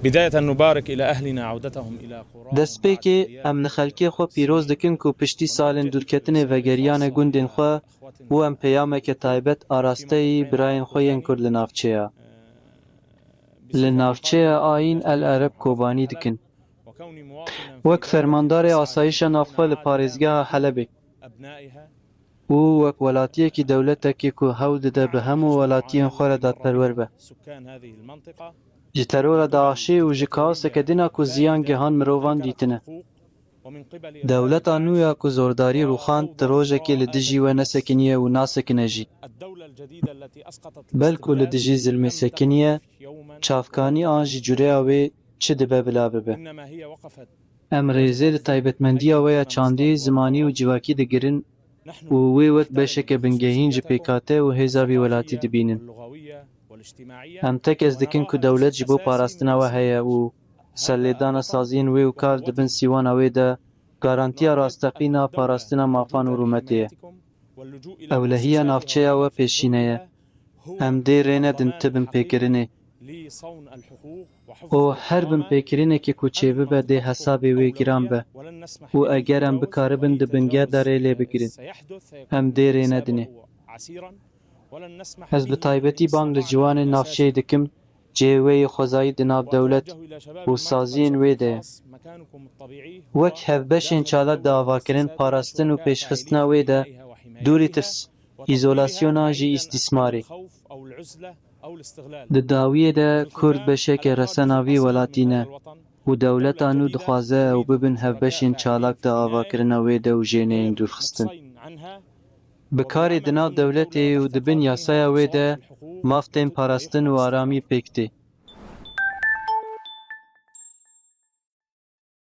بداية نبارك إلى أهلنا عودتهم إلى قراهم. دەستپێکێ ئەم نەخەلکێ خۆ پیرۆز دەکەن و پشتی ساڵên دوورکەتنê vegeriyana gundên xwe û em peyameke taybet arasteyî birayên xwe yên Kurd li navçeya. Li navçeya Ayîn El Ereb kobanî dikin. Wek fermandarê asayişa navxwe li parêzgeha Helebê û wek welatiyekî dewletekê ku hewl dide bi hemû welatiyên xwe re dadperwer be. Ji terora Daişê û ji kaoseke din a ku ziyan gihan mirovan dîtine. Dewleta nû ya ku zordarî rûxand di rojekê li dijî we nesekiniye û nasekine jî. Belku li dijî zilmê sekiniye, çavkanî an ji cureya wê çi dibe bila bibe. Em rêzê li taybetmendiya we ya çandî, zimanî û civakî digirin û wê wek beşeke bingehîn ji PKK û hêza vî welatî dibînin. Em tekez dikin ku dewlet ji bo parastina we heye û serlêdana saziyên wê û kar dibin sîwana wê de garantiya rasteqîna parastina mafan û rûmetê ye. Ewlehiya navçeya we pêşîne ye. Em dê rê nedin ti binpêkirinê. O her binpêkirinekê ku çêbibe dê hesabê wê giran be û eger em bikaribin di bingeh de rê lê bigirin. Em dê rê nedinê. Ez bi taybetî bang li ciwanên navçeyê dikim cihê wê yê xwezayî di nav dewlet û saziyên wê de ye. Wek hevbeşên çalak di avakirin, parastin û pêşxistina wê de dûrî tirs, îzolasyona jî îstîsmarê. Di dawiyê de Kurd beşeke resenavî welatî ne û dewleta nû dixwaze ew bibin hevbeşên çalak di avakirina wê de û jêneyên dûrxistin. Bikarê di nav dewletê û dibin yasaya wê de maftên parastin û aramî pêk tê.